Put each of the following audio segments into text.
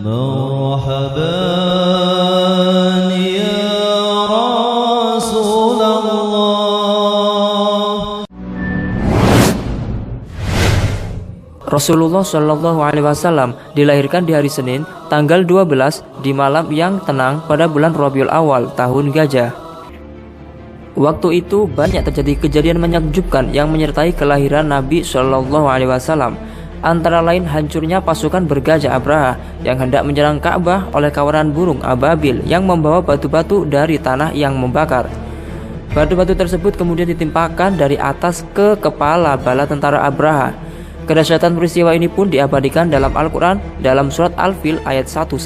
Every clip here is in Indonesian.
مرحبا يا رسول الله. Rasulullah Shallallahu Alaihi Wasallam dilahirkan di hari Senin, tanggal 12 di malam yang tenang pada bulan Rabiul Awal tahun Gajah. Waktu itu banyak terjadi kejadian menakjubkan yang menyertai kelahiran Nabi Shallallahu Alaihi Wasallam. Antara lain hancurnya pasukan bergajah Abraha yang hendak menyerang Ka'bah oleh kawanan burung ababil yang membawa batu-batu dari tanah yang membakar. Batu-batu tersebut kemudian ditimpakan dari atas ke kepala bala tentara Abraha. Kedahsyatan peristiwa ini pun diabadikan dalam Al-Quran dalam surat Al-Fil ayat 1-5.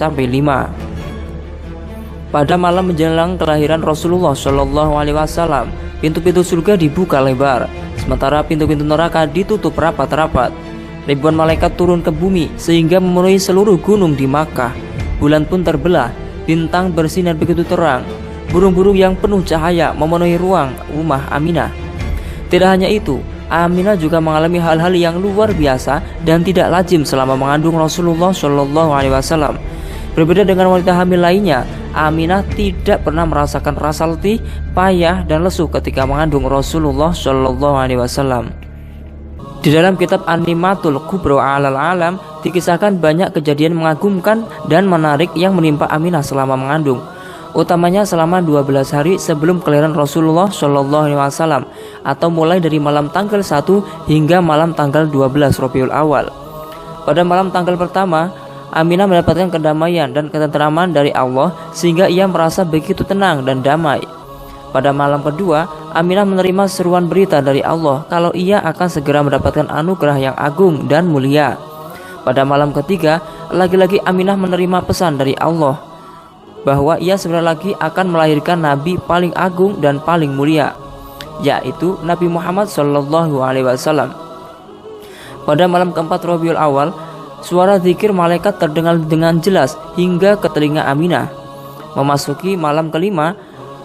Pada malam menjelang kelahiran Rasulullah Shallallahu Alaihi Wasallam, pintu-pintu surga dibuka lebar, sementara pintu-pintu neraka ditutup rapat-rapat. Ribuan malaikat turun ke bumi sehingga memenuhi seluruh gunung di Makkah. Bulan pun terbelah, bintang bersinar begitu terang. Burung-burung yang penuh cahaya memenuhi ruang rumah Aminah. Tidak hanya itu, Aminah juga mengalami hal-hal yang luar biasa dan tidak lazim selama mengandung Rasulullah Shallallahu Alaihi Wasallam. Berbeda dengan wanita hamil lainnya, Aminah tidak pernah merasakan rasa letih, payah, dan lesu ketika mengandung Rasulullah Shallallahu Alaihi Wasallam. Di dalam kitab An-Nimatul Kubra Alal Alam dikisahkan banyak kejadian mengagumkan dan menarik yang menimpa Aminah selama mengandung. Utamanya selama 12 hari sebelum kelahiran Rasulullah Shallallahu Alaihi Wasallam, atau mulai dari malam tanggal 1 hingga malam tanggal 12 Rabiul Awal. Pada malam tanggal pertama, Aminah mendapatkan kedamaian dan ketenteraman dari Allah sehingga ia merasa begitu tenang dan damai. Pada malam kedua, Aminah menerima seruan berita dari Allah kalau ia akan segera mendapatkan anugerah yang agung dan mulia. Pada malam ketiga, lagi-lagi Aminah menerima pesan dari Allah bahwa ia sebentar lagi akan melahirkan Nabi paling agung dan paling mulia, yaitu Nabi Muhammad Shallallahu Alaihi Wasallam. Pada malam keempat Rabiul Awal, suara zikir malaikat terdengar dengan jelas hingga ke telinga Aminah. Memasuki malam kelima,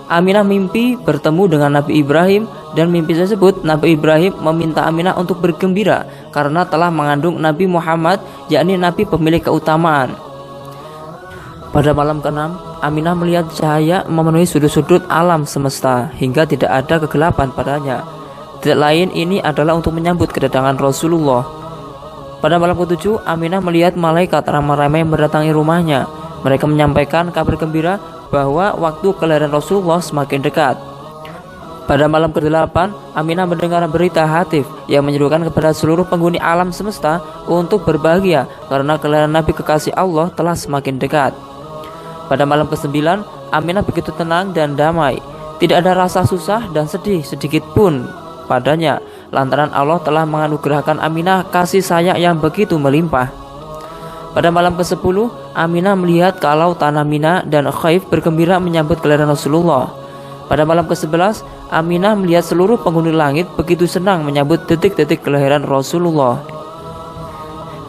Aminah mimpi bertemu dengan Nabi Ibrahim, dan mimpi tersebut Nabi Ibrahim meminta Aminah untuk bergembira karena telah mengandung Nabi Muhammad, yakni Nabi pemilik keutamaan. Pada malam ke-6, Aminah melihat cahaya memenuhi sudut-sudut alam semesta hingga tidak ada kegelapan padanya. Tidak lain ini adalah untuk menyambut kedatangan Rasulullah. Pada malam ke-7, Aminah melihat malaikat ramai-ramai mendatangi rumahnya. Mereka menyampaikan kabar gembira bahwa waktu kelahiran Rasulullah semakin dekat. Pada malam ke-8, Aminah mendengar berita hatif yang menyerukan kepada seluruh penghuni alam semesta untuk berbahagia karena kelahiran Nabi kekasih Allah telah semakin dekat. Pada malam ke-9, Aminah begitu tenang dan damai. Tidak ada rasa susah dan sedih sedikit pun padanya, lantaran Allah telah menganugerahkan Aminah kasih sayang yang begitu melimpah. Pada malam ke-10, Aminah melihat kalau tanah Mina dan Khaif bergembira menyambut kelahiran Rasulullah. Pada malam ke-11, Aminah melihat seluruh penghuni langit begitu senang menyambut detik-detik kelahiran Rasulullah.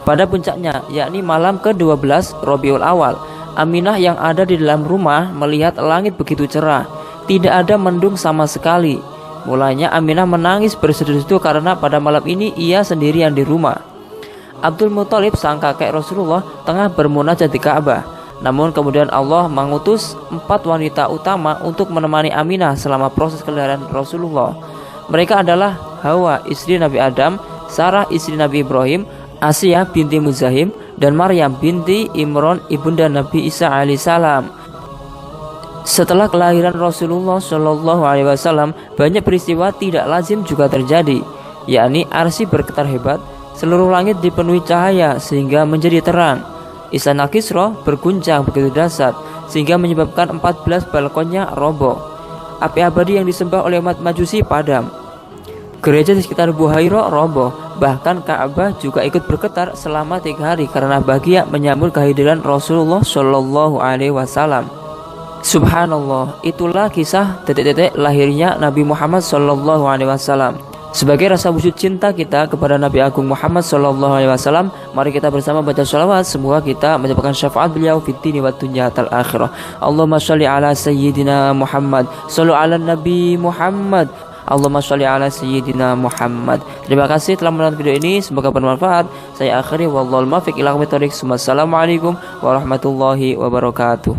Pada puncaknya, yakni malam ke-12 Rabiul Awal, Aminah yang ada di dalam rumah melihat langit begitu cerah, tidak ada mendung sama sekali. Mulanya Aminah menangis bersedu-sedu karena pada malam ini ia sendirian di rumah. Abdul Muthalib sang kakek Rasulullah tengah bermunajat di Ka'bah. Namun kemudian Allah mengutus 4 wanita utama untuk menemani Aminah selama proses kelahiran Rasulullah. Mereka adalah Hawa istri Nabi Adam, Sarah istri Nabi Ibrahim, Asiyah binti Muzahim, dan Maryam binti Imran ibunda Nabi Isa alaihissalam. Setelah kelahiran Rasulullah Shallallahu Alaihi Wasallam, banyak peristiwa tidak lazim juga terjadi, yakni arsy bergetar hebat, seluruh langit dipenuhi cahaya sehingga menjadi terang. Istana Kisra berguncang begitu dahsyat sehingga menyebabkan 14 balkonnya roboh. Api abadi yang disembah oleh umat Majusi padam. Gereja di sekitar Buhairah roboh. Bahkan Ka'bah juga ikut bergetar selama 3 hari karena bahagia menyambut kehadiran Rasulullah Shallallahu Alaihi Wasallam. Subhanallah, itulah kisah detik-detik lahirnya Nabi Muhammad Shallallahu Alaihi Wasallam. Sebagai rasa wujud cinta kita kepada Nabi Agung Muhammad Sallallahu Alaihi Wasallam, mari kita bersama baca sholawat. Semoga kita mendapatkan syafaat beliau fid dunya wa dunya tal akhirah. Allahumma sholli ala sayyidina Muhammad, sholli ala Nabi Muhammad. Allahumma sholli ala sayyidina Muhammad. Terima kasih telah menonton video ini, semoga bermanfaat. Saya akhiri wallahul muwaffiq ila aqwamit thoriq. Wassalamualaikum warahmatullahi wabarakatuh.